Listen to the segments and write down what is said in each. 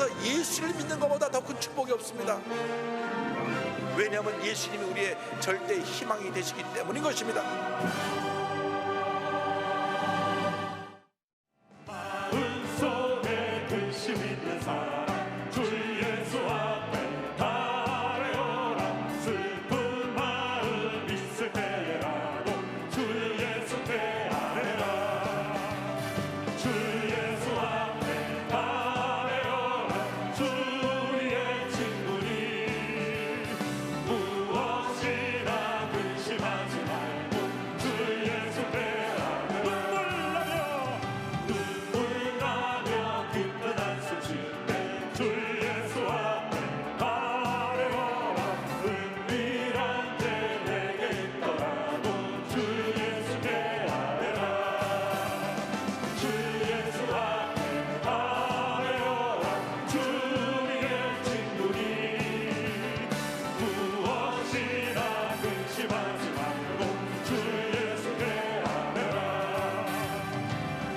세상에서 예수를 믿는 것보다 더 큰 축복이 없습니다. 왜냐하면 예수님이 우리의 절대 희망이 되시기 때문인 것입니다. 마음속에 근심 있는 사람 주 예수 앞에 달려라. 슬픈 마음 있을 때라도 주 예수 대하라. 주 예수 앞에 달려라. 주 우리의 친구니 무엇이나 근심하지 말고 주 예수 대하라. 눈물 나며 깊은 한숨 쉴 때 주 예수 앞에 달려라. 은밀한 데 내게 있더라도 주 예수 대하라. 주 예수 앞에 달려라. 주 우리의 친구니 무엇이나 근심하지 말고 주 예수 대하라.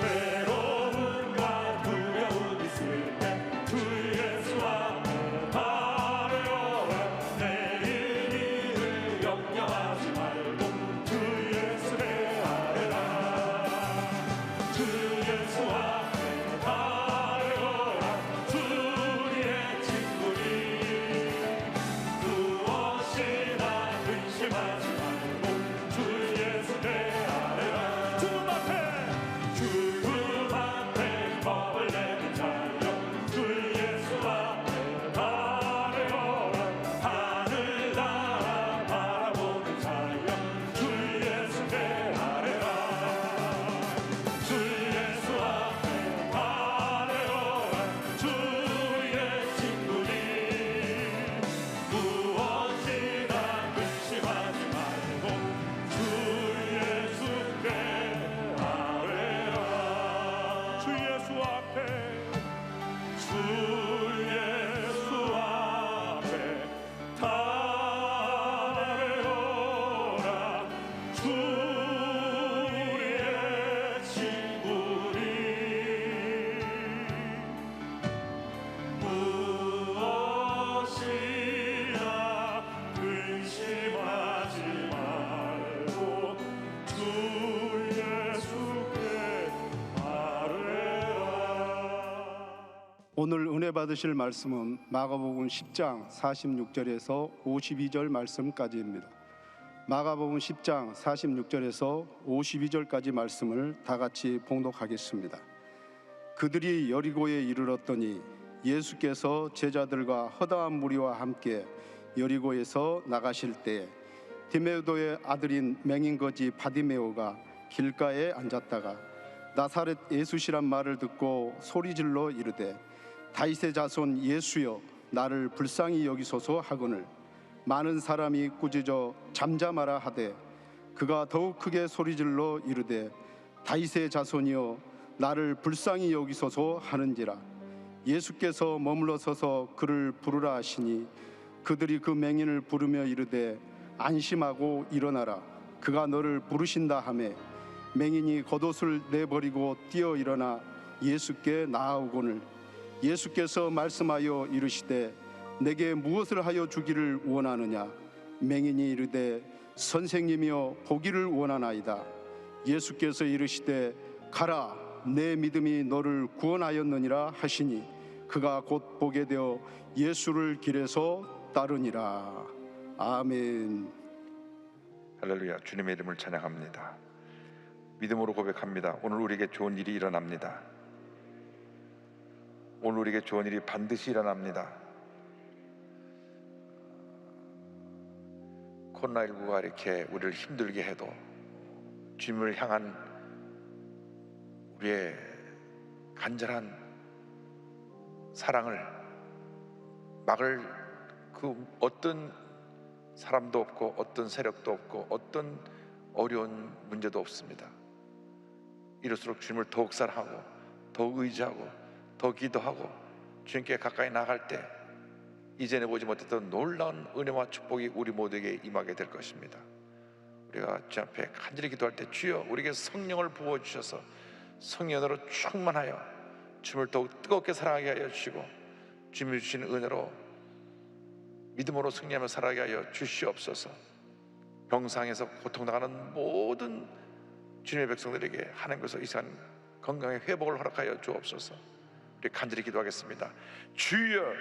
외로움과 두려움 있을 때 주 예수 앞에 달려라. 내일 일을 염려하지 말고 주 예수 대하라. 주 예수 앞에 달려라. 주 우리의 친구니 무엇이나 근심하지 말고 주 예수 대하라. 주님 앞에 겁을 내는 자여 주 예수 앞에 달려라. 하늘 나라 바라보는 자여 주 예수 대하라. 주 예수 앞에 달려라. 주 우리의 친구니 무엇이나 근심하지 말고 주 예수 대하라. 주 예수 앞에 주 예수 앞에 달려라. 주 우리의 친구니 무엇이나 근심하지 말고 주 예수께 아뢰라. 오늘 은혜 받으실 말씀은 마가복음 10장 46절에서 52절 말씀까지입니다. 마가복음 10장 46절에서 52절까지 말씀을 다 같이 봉독하겠습니다. 그들이 여리고에 이르렀더니 예수께서 제자들과 허다한 무리와 함께 여리고에서 나가실 때에 디메도의 아들인 맹인거지 바디메오가 길가에 앉았다가 나사렛 예수시란 말을 듣고 소리질러 이르되 다윗의 자손 예수여 나를 불쌍히 여기소서 하거늘 많은 사람이 꾸짖어 잠잠하라 하되 그가 더욱 크게 소리질러 이르되 다윗의 자손이여 나를 불쌍히 여기소서 하는지라. 예수께서 머물러 서서 그를 부르라 하시니 그들이 그 맹인을 부르며 이르되 안심하고 일어나라 그가 너를 부르신다 하매 맹인이 겉옷을 내버리고 뛰어 일어나 예수께 나아오거늘 예수께서 말씀하여 이르시되 내게 무엇을 하여 주기를 원하느냐. 맹인이 이르되 선생님이여 보기를 원하나이다. 예수께서 이르시되 가라 내 믿음이 너를 구원하였느니라 하시니 그가 곧 보게 되어 예수를 길에서 따르니라. 아멘. 할렐루야. 주님의 이름을 찬양합니다. 믿음으로 고백합니다. 오늘 우리에게 좋은 일이 일어납니다. 오늘 우리에게 좋은 일이 반드시 일어납니다. 코로나19가 이렇게 우리를 힘들게 해도 주님을 향한 우리의 간절한 사랑을 막을 그 어떤 사람도 없고 어떤 세력도 없고 어떤 어려운 문제도 없습니다. 이럴수록 주님을 더욱 사랑하고 더욱 의지하고 더 기도하고 주님께 가까이 나갈 때 이전에 보지 못했던 놀라운 은혜와 축복이 우리 모두에게 임하게 될 것입니다. 우리가 주 앞에 간절히 기도할 때 주여 우리에게 성령을 부어주셔서 성령으로 충만하여 주님을 더욱 뜨겁게 사랑하게 하여 주시고 주님이 주신 은혜로 믿음으로 승리하며 살아가게 하여 주시옵소서. 병상에서 고통당하는 모든 주님의 백성들에게 하나님께서 이 시간 건강의 회복을 허락하여 주옵소서. 우리 간절히 기도하겠습니다. 주여,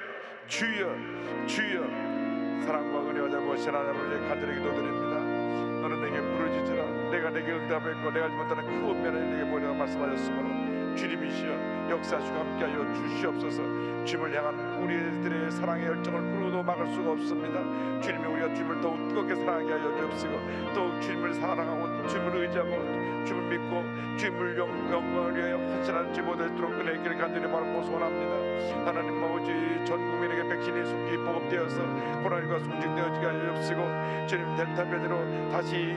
주여, 주여. 사랑과 은혜와 자비하신 하나님을 간절히 기도드립니다. 너는 내게 부르짖으라. 내가 내게 응답했고 내가 알지 못하는 그 은혜를 내게 보이라고 말씀하셨으므로 주님이시여 역사하시고 함께하여 주시옵소서. 주님을 향한 우리들의 사랑의 열정을 부르도 막을 수가 없습니다. 주님이 우리가 주님을 더욱 뜨겁게 사랑하게 하여 주옵시고 더욱 주님을 사랑하고 주님을 의지하고 주님을 믿고 주님을 영광을 위하여 헌신하는 제보될 수 있도록 은혜의 길을 간절히 바라고 소원합니다. 하나님 아버지, 전 국민에게 백신이 속히 보급되어서 코로나19가 종식되어지게 하여 주옵시고 주님 델타 변이로 다시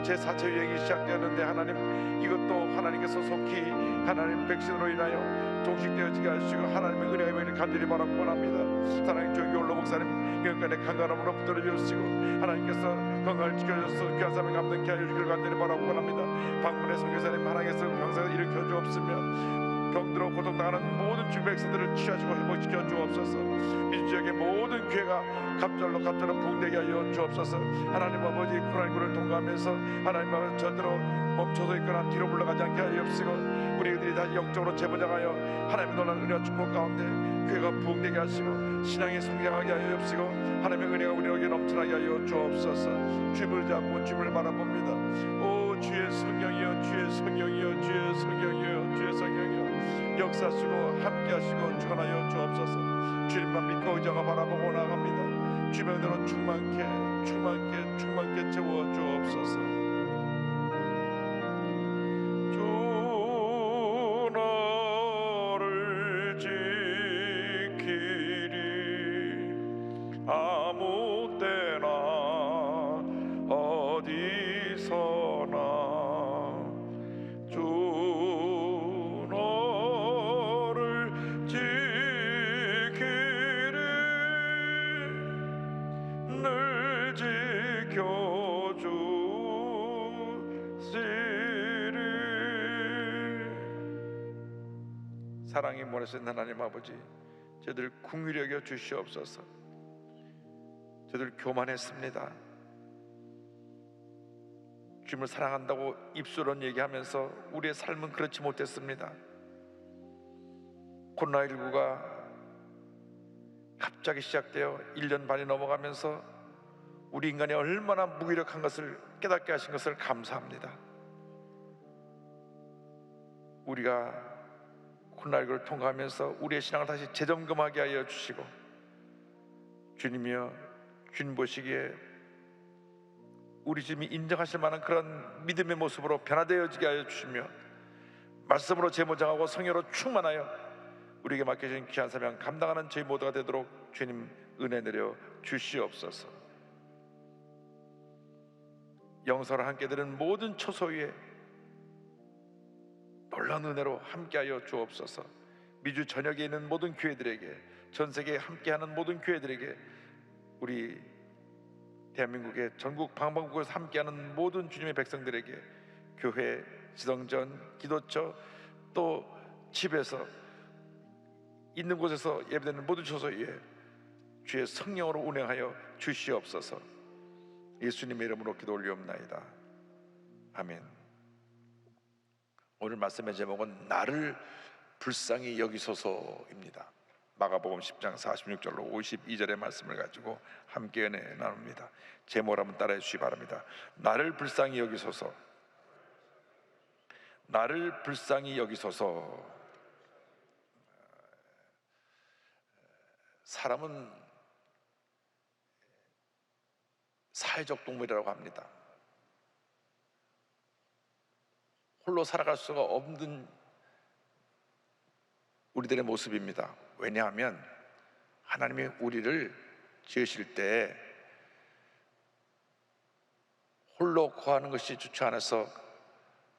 제4차 유행이 시작되었는데 하나님 이것도 하나님께서 속히 하나님 백신으로 인하여 종식되어지게 하시고 하나님의 은혜의 은혜를 간절히 바라고 원합니다. 사랑의 조기올로 목사님 영간의 강건함으로 붙들어 주시고 하나님께서 건강을 지켜주셔서 귀한 삶을 감당케 하여 주기를 간절히 바라고 원합니다. 방문의 선교사님 하나님께서 병사를 일으켜 주옵시며 병들어 고통당하는 모든 주의 백성들을 치유하시고 회복시켜 주옵소서. 민주지역의 모든 교회가 갑절로 부흥되게 하여 주옵소서. 하나님 아버지, 코로나19를 통과하면서 하나님 아버지 절대로 멈춰서 있거나 뒤로 물러가지 않게 하여 주옵시고 우리들이 다시 영적으로 재번장하여 하나님의 놀라운 은혜와 축복 가운데 교회가 부흥되게 하시고 신앙이 성장하게 하여 주옵시고 하나님의 은혜가 우리에게 넘쳐나게 하여 주옵소서. 주님을 잡고 주님을 바라봅니다. 오 주의 성령이여, 주의 성령이여, 주의 성령이여, 주의 성령이여 역사하시고 함께하시고 주관하여 주옵소서. 주님만 믿고 의자가 바라보고 나갑니다. 주님의 은혜로 충만케 채워 주옵소서. 주 너를 지키리 아무 때나 어디서나 주 너를 지키리 늘 지켜주시리. 사랑이 모르신 하나님 아버지, 저희들 긍휼히 여겨 주시옵소서. 저희들 교만했습니다. 주님을 사랑한다고 입술은 얘기하면서 우리의 삶은 그렇지 못했습니다. 코로나19가 갑자기 시작되어 1년 반이 넘어가면서 우리 인간이 얼마나 무기력한 것을 깨닫게 하신 것을 감사합니다. 우리가 코로나19를 통과하면서 우리의 신앙을 다시 재점검하게 하여 주시고 주님이여 주님 보시기에 우리 주님이 인정하실 만한 그런 믿음의 모습으로 변화되어지게 하여 주시며 말씀으로 재무장하고 성령으로 충만하여 우리에게 맡겨진 귀한 사명 감당하는 저희 모두가 되도록 주님 은혜 내려 주시옵소서. 영서를 함께 들은 모든 처소 위에 놀라운 은혜로 함께하여 주옵소서. 미주 전역에 있는 모든 교회들에게, 전 세계에 함께하는 모든 교회들에게, 우리 대한민국의 전국 방방곡곡에서 함께하는 모든 주님의 백성들에게 교회, 지성전, 기도처 또 집에서 있는 곳에서 예배드리는 모든 처소 위에 주의 성령으로 운행하여 주시옵소서. 예수님의 이름으로 기도 올리옵나이다. 아멘. 오늘 말씀의 제목은 나를 불쌍히 여기소서입니다. 마가복음 10장 46절로 52절의 말씀을 가지고 함께 은혜 나눕니다. 제목을 한번 따라해 주시기 바랍니다. 나를 불쌍히 여기소서. 나를 불쌍히 여기소서. 사람은 사회적 동물이라고 합니다. 홀로 살아갈 수가 없는 우리들의 모습입니다. 왜냐하면 하나님이 우리를 지으실 때 홀로 거하는 것이 좋지 않아서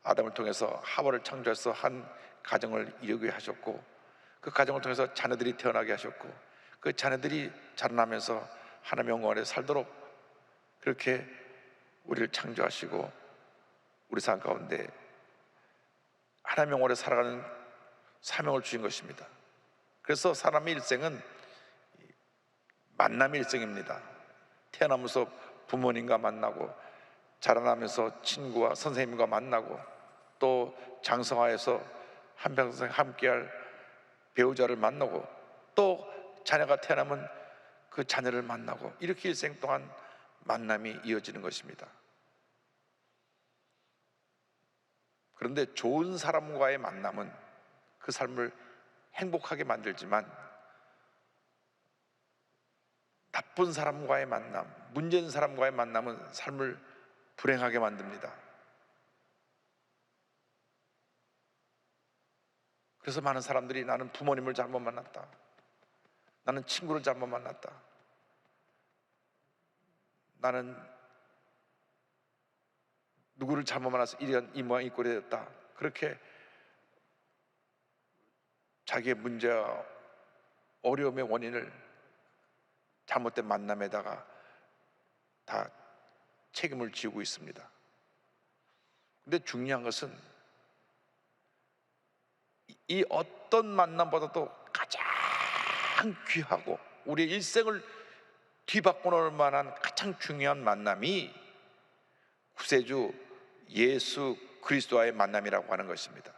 아담을 통해서 하와를 창조해서 한 가정을 이루게 하셨고, 그 가정을 통해서 자녀들이 태어나게 하셨고, 그 자녀들이 자라나면서 하나님의 영광 아래 살도록 그렇게 우리를 창조하시고 우리 삶 가운데 하나님의 영광 아래 살아가는 사명을 주신 것입니다. 그래서 사람의 일생은 만남의 일생입니다. 태어나면서 부모님과 만나고, 자라나면서 친구와 선생님과 만나고, 또 장성하여서 한평생 함께할 배우자를 만나고, 또 자녀가 태어나면 그 자녀를 만나고, 이렇게 일생 동안 만남이 이어지는 것입니다. 그런데 좋은 사람과의 만남은 그 삶을 행복하게 만들지만, 나쁜 사람과의 만남, 문제인 사람과의 만남은 삶을 불행하게 만듭니다. 그래서 많은 사람들이 나는 부모님을 잘못 만났다, 나는 친구를 잘못 만났다, 나는 누구를 잘못 만나서 이 모양 이 꼴이 됐다, 그렇게 자기의 문제와 어려움의 원인을 잘못된 만남에다가 다 책임을 지고 있습니다. 근데 중요한 것은 이 어떤 만남보다도 가장 귀하고 우리의 일생을 뒤바꿔 놓을 만한 가장 중요한 만남이 구세주 예수 그리스도와의 만남이라고 하는 것입니다.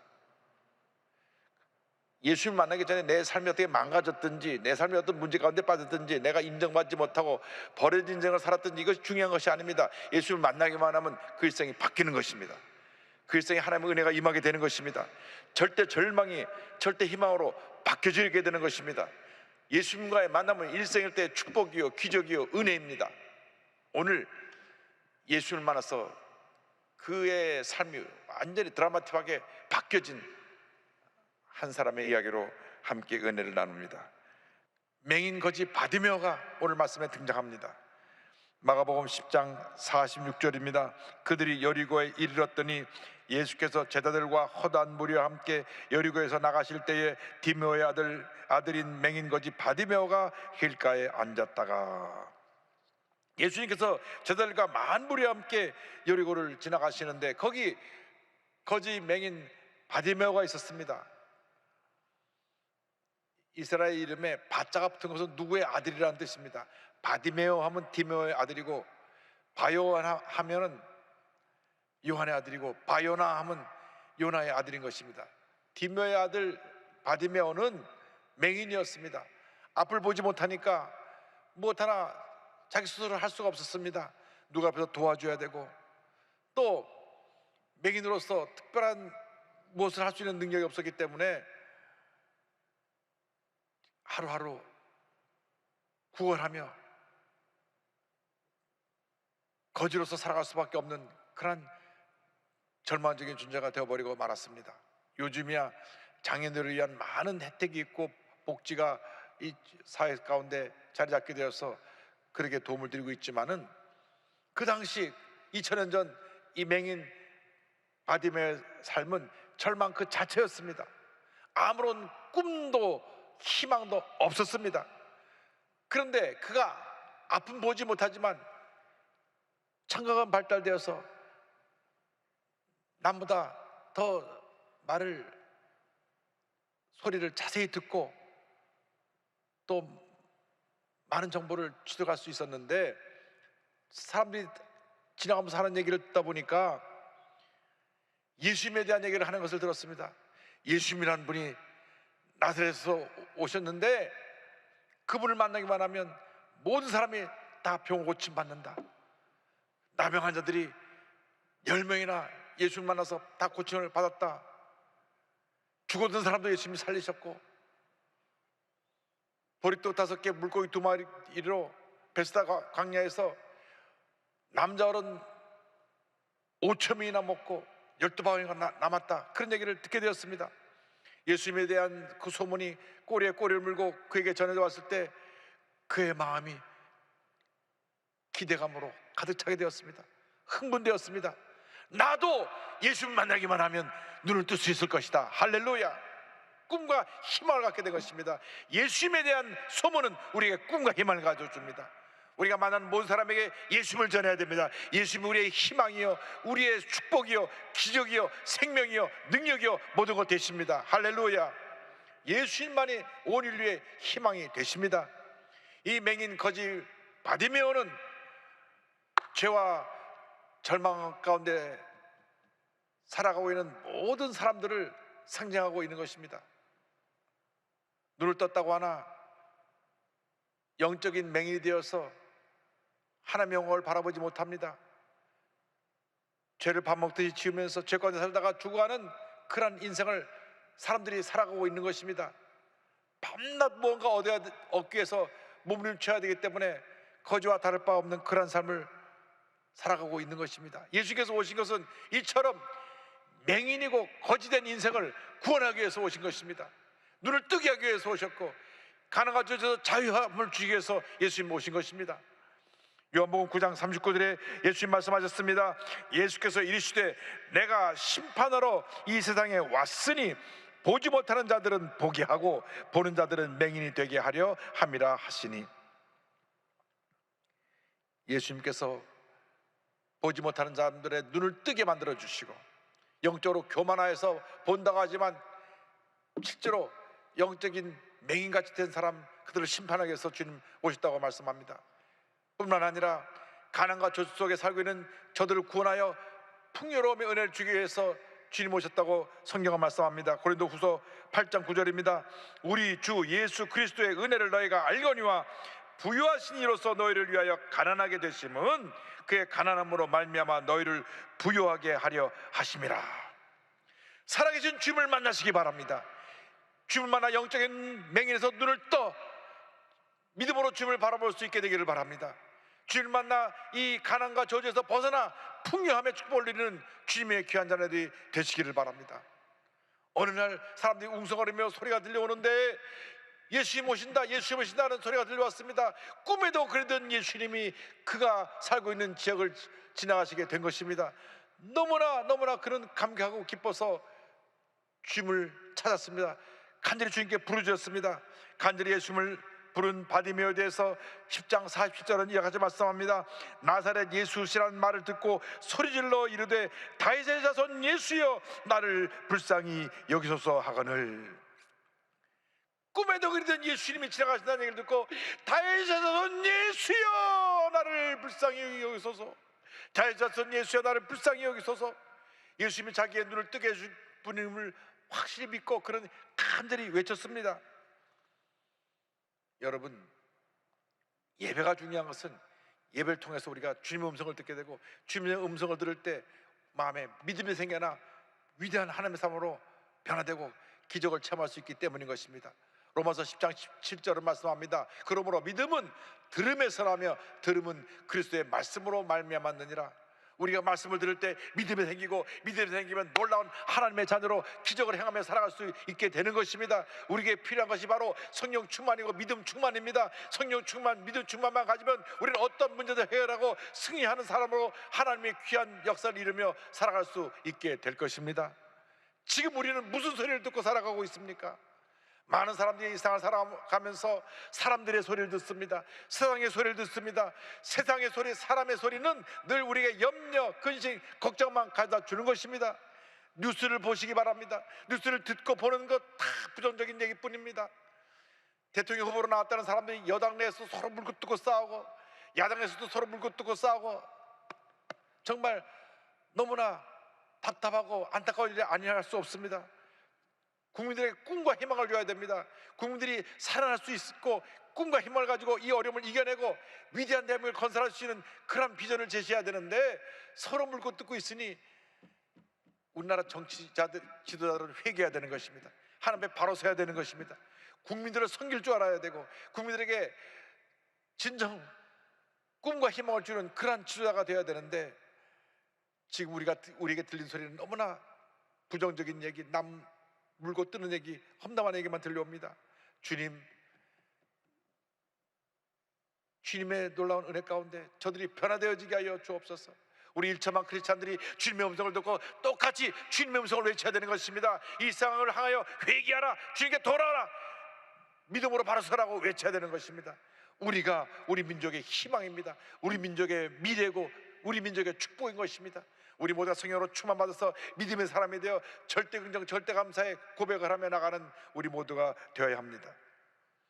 예수를 만나기 전에 내 삶이 어떻게 망가졌든지, 내 삶이 어떤 문제 가운데 빠졌든지, 내가 인정받지 못하고 버려진 인생을 살았든지, 이것이 중요한 것이 아닙니다. 예수를 만나기만 하면 그 일생이 바뀌는 것입니다. 그 일생에 하나님의 은혜가 임하게 되는 것입니다. 절대 절망이 절대 희망으로 바뀌어지게 되는 것입니다. 예수님과의 만남은 일생일 때 축복이요, 기적이요, 은혜입니다. 오늘 예수를 만나서 그의 삶이 완전히 드라마틱하게 바뀌어진 한 사람의 이야기로 함께 은혜를 나눕니다. 맹인 거지 바디메오가 오늘 말씀에 등장합니다. 마가복음 10장 46절입니다. 그들이 여리고에 이르렀더니 예수께서 제자들과 허다한 무리와 함께 여리고에서 나가실 때에 디메오의 아들인 맹인 거지 바디메오가 길가에 앉았다가, 예수님께서 제자들과 많은 무리와 함께 여리고를 지나가시는데 거기 거지 맹인 바디메오가 있었습니다. 이스라엘 이름에 바자가 붙은 것은 누구의 아들이라는 뜻입니다. 바디메오 하면 디메오의 아들이고, 바요나 하면은 요한의 아들이고, 바요나 하면 요나의 아들인 것입니다. 디메오의 아들 바디메오는 맹인이었습니다. 앞을 보지 못하니까 무엇 하나 자기 스스로 할 수가 없었습니다. 누가 앞에서 도와줘야 되고, 또 맹인으로서 특별한 무엇을 할 수 있는 능력이 없었기 때문에 하루하루 구걸하며 거지로서 살아갈 수밖에 없는 그런 절망적인 존재가 되어버리고 말았습니다. 요즘이야 장애인들을 위한 많은 혜택이 있고 복지가 이 사회 가운데 자리 잡게 되어서 그렇게 도움을 드리고 있지만은, 그 당시 2000년 전 이 맹인 바디메오의 삶은 절망 그 자체였습니다. 아무런 꿈도 희망도 없었습니다. 그런데 그가 앞은 보지 못하지만 청각은 발달되어서 남보다 더 소리를 자세히 듣고 또 많은 정보를 취득할 수 있었는데, 사람들이 지나가면서 하는 얘기를 듣다 보니까 예수님에 대한 얘기를 하는 것을 들었습니다. 예수님이라는 분이 나사렛에서 오셨는데 그분을 만나기만 하면 모든 사람이 다 병 고침 받는다. 나병 환자들이 10명이나 예수를 만나서 다 고침을 받았다. 죽었던 사람도 예수님이 살리셨고, 보리떡 5개 물고기 2마리로 베스다 광야에서 남자 어른 5,000명이나 먹고 12바구니가 남았다, 그런 얘기를 듣게 되었습니다. 예수님에 대한 그 소문이 꼬리에 꼬리를 물고 그에게 전해져 왔을 때 그의 마음이 기대감으로 가득 차게 되었습니다. 흥분되었습니다. 나도 예수님 만나기만 하면 눈을 뜰 수 있을 것이다. 할렐루야. 꿈과 희망을 갖게 된 것입니다. 예수님에 대한 소문은 우리에게 꿈과 희망을 가져줍니다. 우리가 만나는 모든 사람에게 예수님을 전해야 됩니다. 예수님은 우리의 희망이요, 우리의 축복이요, 기적이요, 생명이요, 능력이요, 모든 것 되십니다. 할렐루야. 예수님만이 온 인류의 희망이 되십니다. 이 맹인 거지 바디메오는 죄와 절망 가운데 살아가고 있는 모든 사람들을 상징하고 있는 것입니다. 눈을 떴다고 하나 영적인 맹인이 되어서 하나님의 영광을 바라보지 못합니다. 죄를 밥 먹듯이 지으면서 죄 가운데 살다가 죽어가는 그런 인생을 사람들이 살아가고 있는 것입니다. 밤낮 무언가 얻기 위해서 몸부림쳐야 되기 때문에 거지와 다를 바 없는 그런 삶을 살아가고 있는 것입니다. 예수께서 오신 것은 이처럼 맹인이고 거지된 인생을 구원하기 위해서 오신 것입니다. 눈을 뜨게 하기 위해서 오셨고 가난한 자에서 자유함을 주기 위해서 예수님 오신 것입니다. 요한복음 9장 39절에 예수님 말씀하셨습니다. 예수께서 이르시되 내가 심판하러 이 세상에 왔으니 보지 못하는 자들은 보게 하고 보는 자들은 맹인이 되게 하려 함이라 하시니, 예수님께서 보지 못하는 사람들의 눈을 뜨게 만들어 주시고 영적으로 교만하여서 본다고 하지만 실제로 영적인 맹인같이 된 사람, 그들을 심판하기 위해서 주님 오셨다고 말씀합니다. 뿐만 아니라 가난과 저주 속에 살고 있는 저들을 구원하여 풍요로움의 은혜를 주기 위해서 주님 오셨다고 성경은 말씀합니다. 고린도후서 8장 9절입니다. 우리 주 예수 그리스도의 은혜를 너희가 알거니와 부유하신 이로서 너희를 위하여 가난하게 되심은 그의 가난함으로 말미암아 너희를 부유하게 하려 하심이라. 살아계신 주님을 만나시기 바랍니다. 주님을 만나 영적인 맹인에서 눈을 떠 믿음으로 주님을 바라볼 수 있게 되기를 바랍니다. 주님을 만나 이 가난과 저주에서 벗어나 풍요함의 축복을 누리는 주님의 귀한 자녀들이 되시기를 바랍니다. 어느 날 사람들이 웅성거리며 소리가 들려오는데 예수님 오신다, 예수님 오신다 하는 소리가 들려왔습니다. 꿈에도 그러던 예수님이 그가 살고 있는 지역을 지나가시게 된 것입니다. 너무나 그런 감격하고 기뻐서 주님을 찾았습니다. 간절히 주님께 부르짖었습니다. 간절히 예수님을 부른 바디메오에 대해서 10장 47절은 이와 같이 말씀합니다. 나사렛 예수시라는 말을 듣고 소리질러 이르되 다윗의 자손 예수여 나를 불쌍히 여기소서 하거늘. 꿈에도 그리던 예수님이 지나가신다는 얘기를 듣고 다윗의 자손 예수여 나를 불쌍히 여기소서, 다윗의 자손 예수여 나를 불쌍히 여기소서. 예수님이 자기의 눈을 뜨게 해줄 분임을 확실히 믿고 그런 간절히 외쳤습니다. 여러분, 예배가 중요한 것은 예배를 통해서 우리가 주님의 음성을 듣게 되고 주님의 음성을 들을 때 마음에 믿음이 생겨나 위대한 하나님의 삶으로 변화되고 기적을 체험할 수 있기 때문인 것입니다. 로마서 10장 17절은 말씀합니다. 그러므로 믿음은 들음에서 나며 들음은 그리스도의 말씀으로 말미암았느니라. 우리가 말씀을 들을 때 믿음이 생기고 믿음이 생기면 놀라운 하나님의 자녀로 기적을 행하며 살아갈 수 있게 되는 것입니다. 우리에게 필요한 것이 바로 성령 충만이고 믿음 충만입니다. 성령 충만, 믿음 충만만 가지면 우리는 어떤 문제도 해결하고 승리하는 사람으로 하나님의 귀한 역사를 이루며 살아갈 수 있게 될 것입니다. 지금 우리는 무슨 소리를 듣고 살아가고 있습니까? 많은 사람들이 이 세상을 살아가면서 사람들의 소리를 듣습니다. 세상의 소리를 듣습니다. 세상의 소리, 사람의 소리는 늘 우리에게 염려, 근심, 걱정만 가져다 주는 것입니다. 뉴스를 보시기 바랍니다. 뉴스를 듣고 보는 것 다 부정적인 얘기뿐입니다. 대통령 후보로 나왔다는 사람들이 여당 내에서 서로 물고 뜯고 싸우고 야당에서도 서로 물고 뜯고 싸우고 정말 너무나 답답하고 안타까운 일이 아니할 수 없습니다. 국민들에게 꿈과 희망을 줘야 됩니다. 국민들이 살아날 수 있고 꿈과 희망을 가지고 이 어려움을 이겨내고 위대한 대한민국을 건설할 수 있는 그런 비전을 제시해야 되는데 서로 물고 뜯고 있으니 우리나라 정치자들, 지도자들은 회개해야 되는 것입니다. 하나님 앞에 바로 서야 되는 것입니다. 국민들을 섬길 줄 알아야 되고 국민들에게 진정 꿈과 희망을 주는 그러한 지도자가 되어야 되는데 지금 우리에게 들린 소리는 너무나 부정적인 얘기, 남 물고 뜨는 얘기, 험담한 얘기만 들려옵니다. 주님의 놀라운 은혜 가운데 저들이 변화되어지게 하여 주옵소서. 우리 일처만 크리스찬들이 주님의 음성을 듣고 똑같이 주님의 음성을 외쳐야 되는 것입니다. 이 상황을 향하여 회개하라, 주님께 돌아와라, 믿음으로 바로 서라고 외쳐야 되는 것입니다. 우리가 우리 민족의 희망입니다. 우리 민족의 미래고 우리 민족의 축복인 것입니다. 우리 모두가 성령으로 충만받아서 믿음의 사람이 되어 절대 긍정, 절대 감사의 고백을 하며 나가는 우리 모두가 되어야 합니다.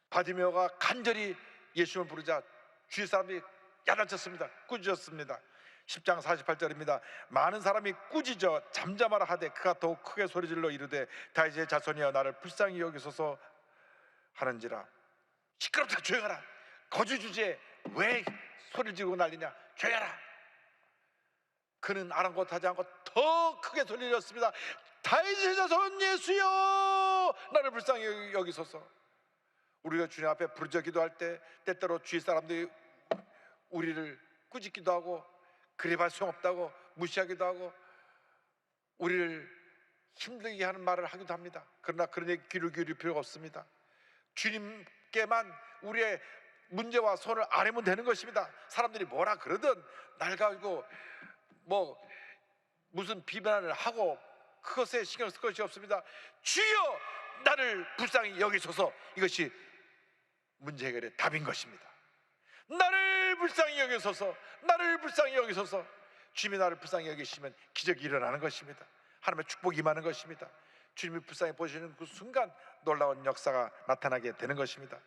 바디메오가 간절히 예수님을 부르자 주위 사람들이 야단쳤습니다. 꾸짖었습니다. 10장 48절입니다. 많은 사람이 꾸짖어 잠잠하라 하되 그가 더욱 크게 소리질러 이르되 다윗의 자손이여 나를 불쌍히 여기소서 하는지라. 시끄럽다, 조용하라. 거주 주제에 왜 소리를 지르고 난리냐, 조용하라. 그는 아랑곳하지 않고 더 크게 소리질렀습니다. 다윗의 자손 예수여 나를 불쌍히 여기소서. 우리가 주님 앞에 부르짖어 기도할 때 때때로 주위 사람들이 우리를 꾸짖기도 하고 그래봐 소용없다고 무시하기도 하고 우리를 힘들게 하는 말을 하기도 합니다. 그러나 그런 얘기 귀를 기울일 필요가 없습니다. 주님께만 우리의 문제와 손을 아뢰면 되는 것입니다. 사람들이 뭐라 그러든 날 가지고 뭐 무슨 비난을 하고 그것에 신경 쓸 것이 없습니다. 주여 나를 불쌍히 여기소서. 이것이 문제 해결의 답인 것입니다. 나를 불쌍히 여기소서, 나를 불쌍히 여기소서. 주님이 나를 불쌍히 여기시면 기적이 일어나는 것입니다. 하나님의 축복이 임하는 것입니다. 주님이 불쌍히 보시는 그 순간 놀라운 역사가 나타나게 되는 것입니다.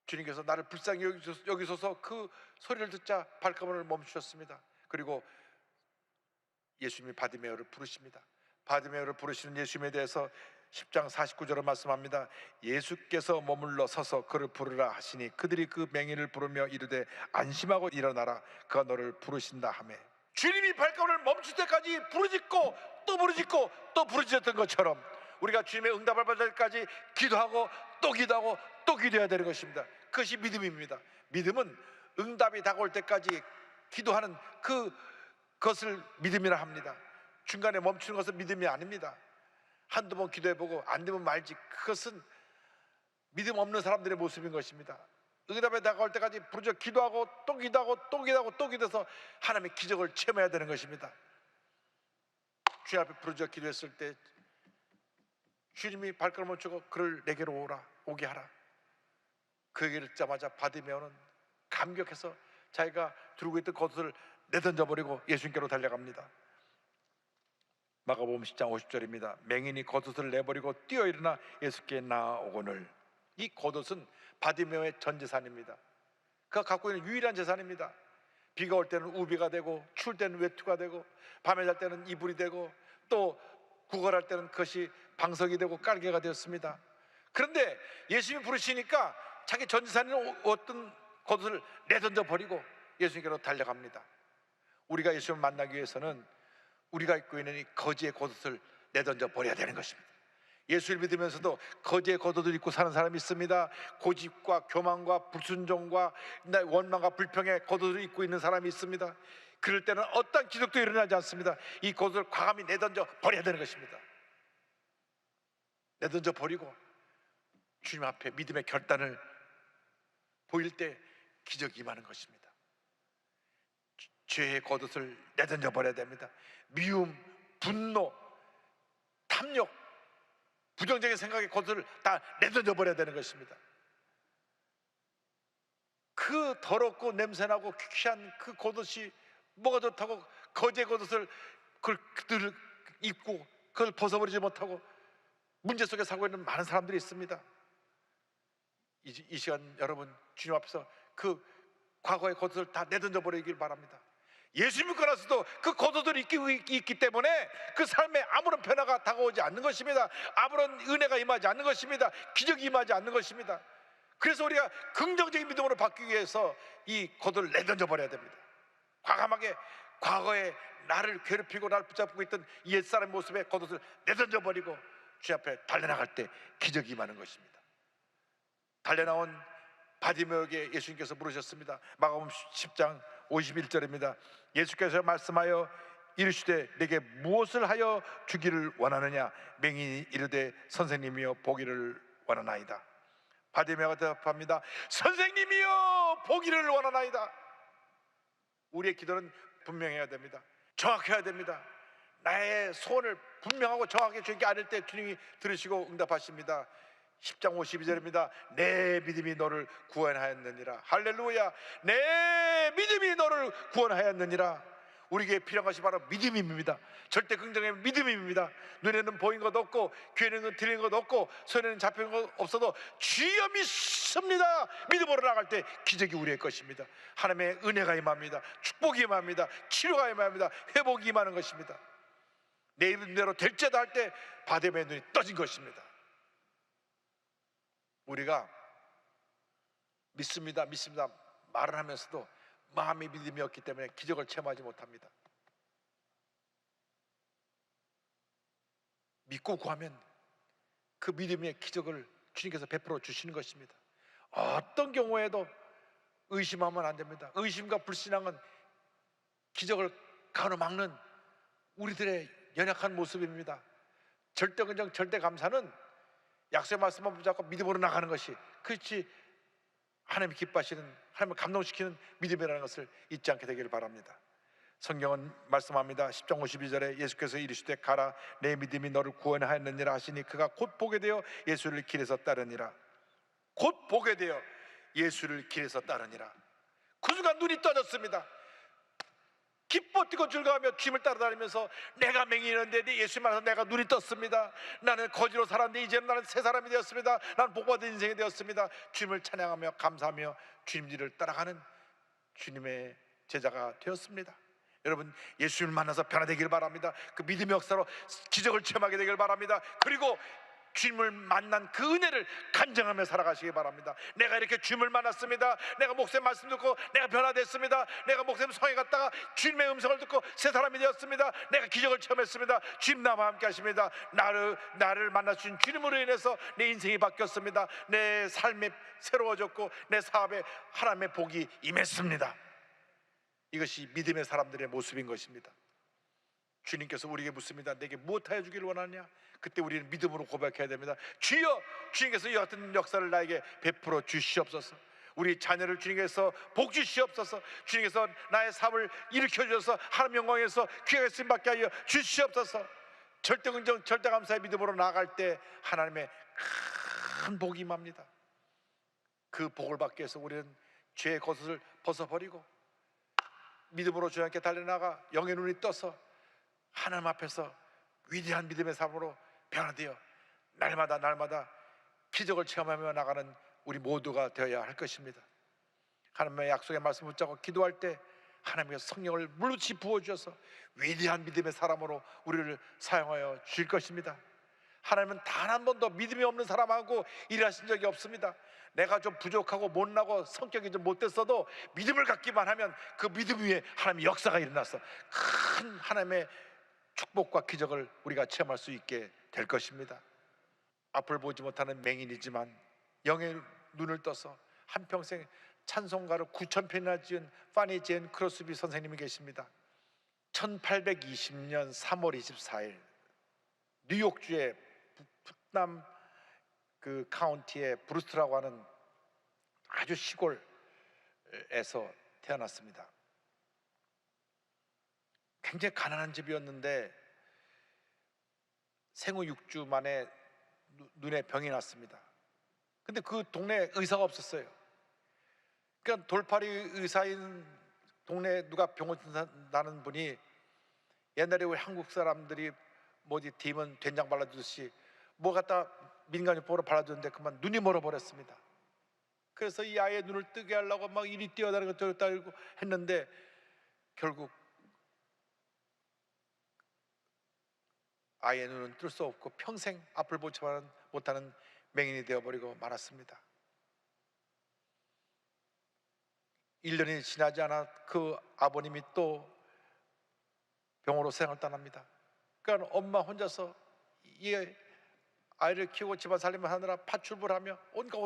주님께서 나를 불쌍히 여기소서 그 소리를 듣자 발걸음을 멈추셨습니다. 그리고 예수님이 바디메오를 부르십니다. 바디메오를 부르시는 예수님에 대해서 10장 49절을 말씀합니다. 예수께서 머물러 서서 그를 부르라 하시니 그들이 그 맹인을 부르며 이르되 안심하고 일어나라 그가 너를 부르신다 하매. 주님이 발걸음을 멈출 때까지 부르짖고 또 부르짖고 또 부르짖었던 것처럼 우리가 주님의 응답을 받을 때까지 기도하고 또 기도하고 또 기도해야 되는 것입니다. 그것이 믿음입니다. 믿음은 응답이 다가올 때까지 기도하는 그것을 믿음이라 합니다. 중간에 멈추는 것은 믿음이 아닙니다. 한두 번 기도해보고 안 되면 말지, 그것은 믿음 없는 사람들의 모습인 것입니다. 응답에 다가올 때까지 부르짖어 기도하고 또 기도하고 또 기도하고 또 기도해서 하나님의 기적을 체험해야 되는 것입니다. 주님 앞에 부르짖어 기도했을 때 주님이 발걸음 멈추고 그를 내게로 오게 하라. 그 얘기를 듣자마자 바디메오는 감격해서 자기가 들고 있던 겉옷을 내던져버리고 예수님께로 달려갑니다. 마가복음 10장 50절입니다. 맹인이 겉옷을 내버리고 뛰어 일어나 예수께 나아오거늘. 이 겉옷은 바디메오의 전 재산입니다. 그가 갖고 있는 유일한 재산입니다. 비가 올 때는 우비가 되고 추울 때는 외투가 되고 밤에 잘 때는 이불이 되고 또 구걸할 때는 그것이 방석이 되고 깔개가 되었습니다. 그런데 예수님이 부르시니까 자기 전 재산인 어떤 겉옷을 내던져 버리고 예수님께로 달려갑니다. 우리가 예수님을 만나기 위해서는 우리가 입고 있는 이 거지의 겉옷을 내던져 버려야 되는 것입니다. 예수를 믿으면서도 거지의 겉옷을 입고 사는 사람이 있습니다. 고집과 교만과 불순종과 원망과 불평의 겉옷을 입고 있는 사람이 있습니다. 그럴 때는 어떤 기적도 일어나지 않습니다. 이 겉옷을 과감히 내던져 버려야 되는 것입니다. 내던져 버리고 주님 앞에 믿음의 결단을 보일 때 기적이 임하는 것입니다. 죄의 겉옷을 내던져 버려야 됩니다. 미움, 분노, 탐욕, 부정적인 생각의 겉옷을 다 내던져 버려야 되는 것입니다. 그 더럽고 냄새나고 귀한 그 겉옷이 뭐가 좋다고 거지의 겉옷을 그들 입고 그걸 벗어버리지 못하고 문제 속에 살고 있는 많은 사람들이 있습니다. 이 시간 여러분 주님 앞에서 그 과거의 겉옷을 다 내던져 버리길 바랍니다. 예수 믿고 나서도 그 겉옷을 입고 있기 때문에 그 삶에 아무런 변화가 다가오지 않는 것입니다. 아무런 은혜가 임하지 않는 것입니다. 기적이 임하지 않는 것입니다. 그래서 우리가 긍정적인 믿음으로 바뀌기 위해서 이 겉옷을 내던져 버려야 됩니다. 과감하게 과거에 나를 괴롭히고 나를 붙잡고 있던 옛사람의 모습에 겉옷을 내던져 버리고 주님 앞에 달려나갈 때 기적이 임하는 것입니다. 달려나온 바디메오에게 예수님께서 물으셨습니다. 마가복음 10장 51절입니다. 예수께서 말씀하여 이르시되 내게 무엇을 하여 주기를 원하느냐. 맹인이 이르되 선생님이여 보기를 원하나이다. 바디메오가 대답합니다. 선생님이여 보기를 원하나이다. 우리의 기도는 분명해야 됩니다. 정확해야 됩니다. 나의 소원을 분명하고 정확하게 주님께 아뢰 때 주님이 들으시고 응답하십니다. 10장 52절입니다. 내 믿음이 너를 구원하였느니라. 할렐루야. 내 믿음이 너를 구원하였느니라. 우리에게 필요한 것이 바로 믿음입니다. 절대 긍정의 믿음입니다. 눈에는 보인 것 없고 귀에는 들리는 것 없고 손에는 잡히는 것 없어도 주여 믿습니다. 믿음으로 나갈 때 기적이 우리의 것입니다. 하나님의 은혜가 임합니다. 축복이 임합니다. 치료가 임합니다. 회복이 임하는 것입니다. 내 이름대로 될지다 할 때 바데메의 눈이 떠진 것입니다. 우리가 믿습니다 말을 하면서도 마음의 믿음이 없기 때문에 기적을 체험하지 못합니다. 믿고 구하면 그 믿음의 기적을 주님께서 베풀어 주시는 것입니다. 어떤 경우에도 의심하면 안 됩니다. 의심과 불신앙은 기적을 가로막는 우리들의 연약한 모습입니다. 절대 긍정, 절대 감사는 약속의 말씀만 붙잡고 믿음으로 나가는 것이, 그렇지 하나님이 기뻐하시는, 하나님을 감동시키는 믿음이라는 것을 잊지 않게 되기를 바랍니다. 성경은 말씀합니다. 10장 52절에 예수께서 이르시되 가라 내 믿음이 너를 구원하였느니라 하시니 그가 곧 보게 되어 예수를 길에서 따르니라. 곧 보게 되어 예수를 길에서 따르니라. 그 순간 눈이 떠졌습니다. 기뻐 뛰고 즐거워하며 주님을 따라다니면서 내가 맹인이었는데 예수님 만나서 내가 눈이 떴습니다. 나는 거지로 살았는데 이제는 나는 새 사람이 되었습니다. 나는 복받은 인생이 되었습니다. 주님을 찬양하며 감사하며 주님 뒤를 따라가는 주님의 제자가 되었습니다. 여러분, 예수님을 만나서 변화되길 바랍니다. 그 믿음의 역사로 기적을 체험하게 되길 바랍니다. 그리고 주님을 만난 그 은혜를 간증하며 살아가시기 바랍니다. 내가 이렇게 주님을 만났습니다. 내가 목사님 말씀 듣고 내가 변화됐습니다. 내가 목사님 성에 갔다가 주님의 음성을 듣고 새 사람이 되었습니다. 내가 기적을 체험했습니다. 주님 나와 함께 하십니다. 나를 만나주신 주님으로 인해서 내 인생이 바뀌었습니다. 내 삶이 새로워졌고 내 사업에 하나님의 복이 임했습니다. 이것이 믿음의 사람들의 모습인 것입니다. 주님께서 우리에게 묻습니다. 내게 무엇하여 주기를 원하냐? 그때 우리는 믿음으로 고백해야 됩니다. 주여, 주님께서 이 같은 역사를 나에게 베풀어 주시옵소서. 우리 자녀를 주님께서 복 주시옵소서. 주님께서 나의 삶을 일으켜 주셔서 하나님 영광에서 귀하게 쓰임받게 하여 주시옵소서. 절대 긍정, 절대 감사의 믿음으로 나아갈 때 하나님의 큰 복이 임합니다. 그 복을 받기 위해서 우리는 죄의 겉옷을 벗어버리고 믿음으로 주님께 달려나가 영의 눈이 떠서 하나님 앞에서 위대한 믿음의 삶으로 변화되어 날마다 기적을 체험하며 나가는 우리 모두가 되어야 할 것입니다. 하나님의 약속의 말씀을 붙잡고 기도할 때 하나님께서 성령을 물같이 부어주셔서 위대한 믿음의 사람으로 우리를 사용하여 주실 것입니다. 하나님은 단 한 번도 믿음이 없는 사람하고 일하신 적이 없습니다. 내가 좀 부족하고 못나고 성격이 좀 못됐어도 믿음을 갖기만 하면 그 믿음 위에 하나님의 역사가 일어나서 큰 하나님의 축복과 기적을 우리가 체험할 수 있게 될 것입니다. 앞을 보지 못하는 맹인이지만 영의 눈을 떠서 한평생 찬송가를 9,000편이나 지은 파니 제인 크로스비 선생님이 계십니다. 1820년 3월 24일 뉴욕주의 북남 그 카운티의 브루스트라고 하는 아주 시골에서 태어났습니다. 굉장히 가난한 집이었는데 생후 6주 만에 눈에 병이 났습니다. 근데 그 동네에 의사가 없었어요. 그러니까 돌팔이 의사인 동네에 누가 병원 나는 분이 옛날에 우리 한국 사람들이 뭐지 디면 된장 발라주듯이 뭐 갖다 민간요법으로 발라줬는데 그만 눈이 멀어버렸습니다. 그래서 이 아이의 눈을 뜨게 하려고 막 이리 뛰어다니고 저리 뛰고 했는데 결국 아이의 눈은 뜰 수 없고 평생 앞을 보지 못하는 맹인이 되어버리고 말았습니다. 1년이 지나지 않아 그 아버님이 또 병으로 세상을 떠납니다. 그러니까 엄마 혼자서 이 아이를 키우고 집안 살림을 하느라 파출부를 하며 온갖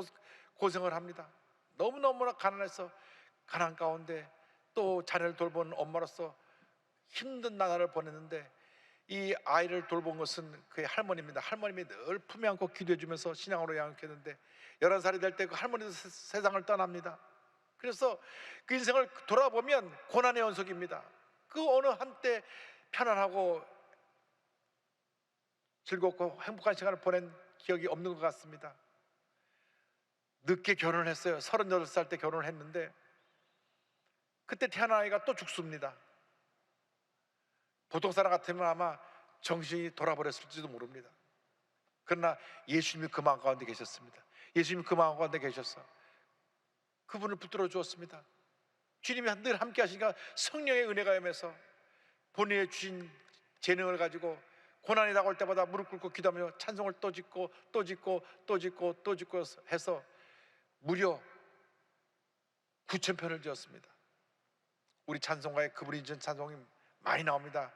고생을 합니다. 너무너무나 가난해서 가난 가운데 또 자녀를 돌보는 엄마로서 힘든 나날을 보냈는데 이 아이를 돌본 것은 그의 할머니입니다. 할머님이 늘 품에 안고 기도해 주면서 신앙으로 양육했는데 11살이 될 때 그 할머니도 세상을 떠납니다. 그래서 그 인생을 돌아보면 고난의 연속입니다. 그 어느 한때 편안하고 즐겁고 행복한 시간을 보낸 기억이 없는 것 같습니다. 늦게 결혼을 했어요. 38살 때 결혼을 했는데 그때 태어난 아이가 또 죽습니다. 보통 사람 같으면 아마 정신이 돌아버렸을지도 모릅니다. 그러나 예수님이 그 마음 가운데 계셨습니다. 예수님이 그 마음 가운데 계셔서 그분을 붙들어 주었습니다. 주님이 늘 함께 하시니까 성령의 은혜가 임해서 본인의 주신 재능을 가지고 고난이 다가올 때마다 무릎 꿇고 기도하며 찬송을 또 짓고 또 짓고 또 짓고 또 짓고 해서 무려 9,000편을 지었습니다. 우리 찬송가에 그분이 지은 찬송이 많이 나옵니다.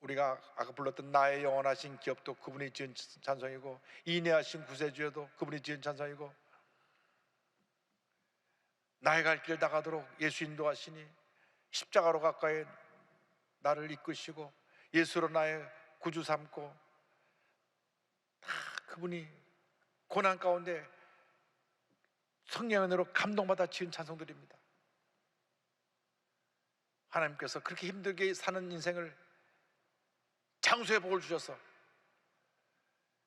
우리가 아까 불렀던 나의 영원하신 기업도 그분이 지은 찬송이고, 인내하신 구세주여도 그분이 지은 찬송이고, 나의 갈 길 다가도록 예수 인도하시니 십자가로 가까이 나를 이끄시고 예수로 나의 구주 삼고, 다 그분이 고난 가운데 성령의 은혜로 감동받아 지은 찬송들입니다. 하나님께서 그렇게 힘들게 사는 인생을 장수의 복을 주셔서,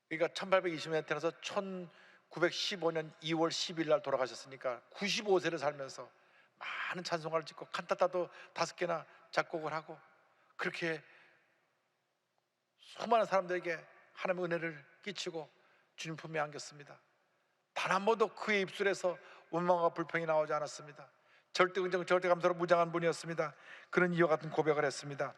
그러니까 1820년에 태어나서 1915년 2월 10일 날 돌아가셨으니까 95세를 살면서 많은 찬송가를 짓고 칸타타도 5개나 작곡을 하고, 그렇게 수많은 사람들에게 하나님의 은혜를 끼치고 주님 품에 안겼습니다. 단 한 번도 그의 입술에서 원망과 불평이 나오지 않았습니다. 절대 긍정 절대 감사로 무장한 분이었습니다. 그런 이와 같은 고백을 했습니다.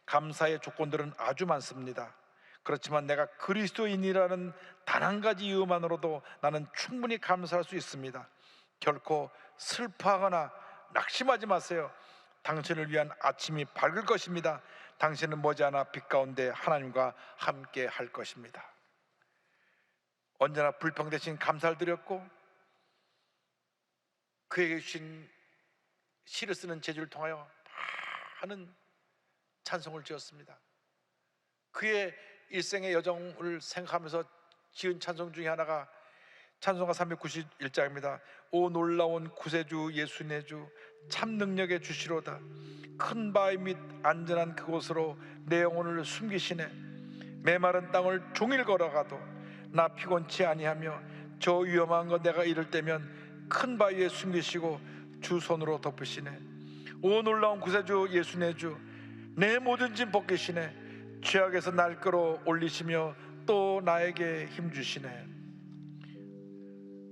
감사의 조건들은 아주 많습니다. 그렇지만 내가 그리스도인이라는 단 한 가지 이유만으로도 나는 충분히 감사할 수 있습니다. 결코 슬퍼하거나 낙심하지 마세요. 당신을 위한 아침이 밝을 것입니다. 당신은 머지않아 빛 가운데 하나님과 함께 할 것입니다. 언제나 불평 대신 감사를 드렸고, 그에게 주신 시를 쓰는 재주를 통하여 많은 찬송을 지었습니다. 그의 일생의 여정을 생각하면서 지은 찬송 중에 하나가 찬송가 391장입니다. 오 놀라운 구세주 예수 내 주 참 능력의 주시로다. 큰 바위 밑 안전한 그곳으로 내 영혼을 숨기시네. 메마른 땅을 종일 걸어가도 나 피곤치 아니하며 저 위험한 거 내가 이를 때면 큰 바위에 숨기시고 주 손으로 덮으시네. 오 놀라운 구세주 예수 내 주 내 모든 짐 벗기시네. 죄악에서 날 끌어 올리시며 또 나에게 힘주시네.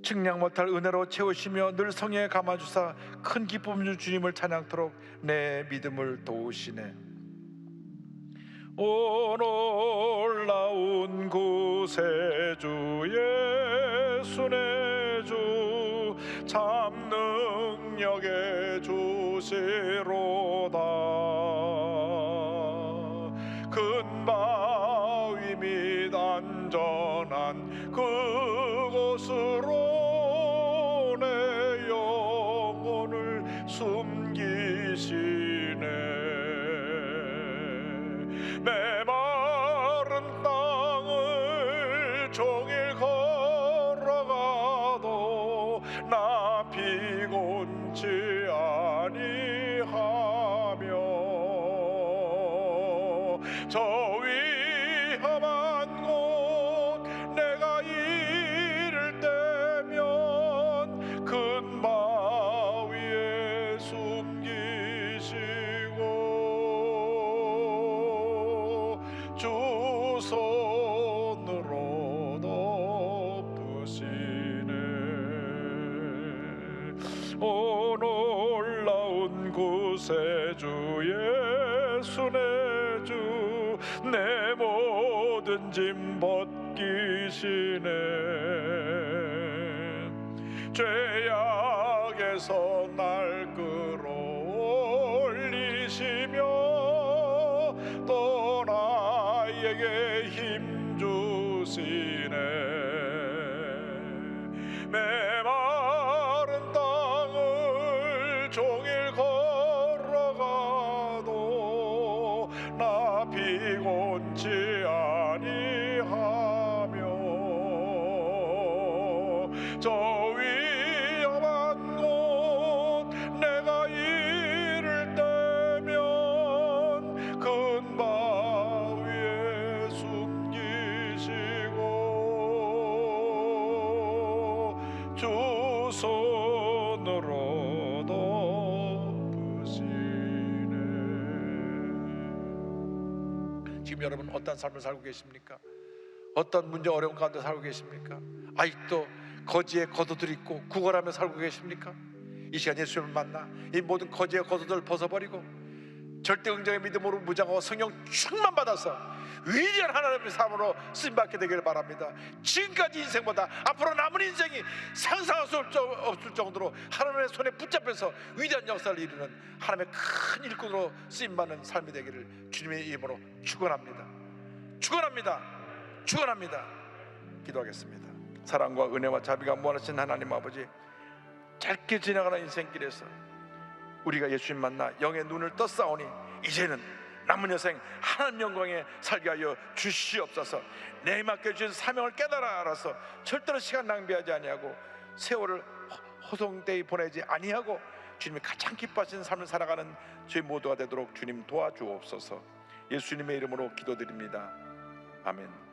측량 못할 은혜로 채우시며 늘 성령에 감아주사 큰 기쁨 주 주님을 찬양토록 내 믿음을 도우시네. 오 놀라운 구세주 예수 내 주 참 능력의 주시로다. 큰 바위 밑 안전한 그곳으로 내 영혼을 숨기시네. 메마른 땅을 종일 걸어가도 나 피곤치 아니하며 저 위험한 곳 내가 이를 때면 큰 바위에 숨기시고 주 손으로 덮으시네. 오 놀라운 구세주 예수 내 주 내 모든 짐 벗기시네. 죄악에서 날 끌어올리시며 또 나에게 힘 주시네. 메마른 땅을 종일 걸어가도 나 피곤치 아니하며 저 위험한 곳 내가 이를 때면 큰 바위에 숨기시고 주 손으로 덮으시네. 여러분 어떤 삶을 살고 계십니까? 어떤 문제 어려운 가운데 살고 계십니까? 아직도 거지의 겉옷을 입고 구걸하며 살고 계십니까? 이 시간 예수님을 만나 이 모든 거지의 겉옷을 벗어버리고 절대 긍정의 믿음으로 무장하고 성령 충만 받아서 위대한 하나님의 삶으로 쓰임받게 되기를 바랍니다. 지금까지 인생보다 앞으로 남은 인생이 상상할 수 없을 정도로 하나님의 손에 붙잡혀서 위대한 역사를 이루는 하나님의 큰 일꾼으로 쓰임받는 삶이 되기를 주님의 이름으로 축원합니다. 축원합니다. 축원합니다. 기도하겠습니다. 사랑과 은혜와 자비가 무한하신 하나님 아버지, 짧게 지나가는 인생길에서 우리가 예수님 만나 영의 눈을 떴사오니 이제는 남은 여생 하나님 영광에 살게 하여 주시옵소서. 내 맡겨주신 사명을 깨달아 알아서 절대로 시간 낭비하지 아니하고 세월을 허송되이 보내지 아니하고 주님이 가장 기뻐하시는 삶을 살아가는 저희 모두가 되도록 주님 도와주옵소서. 예수님의 이름으로 기도드립니다. 아멘.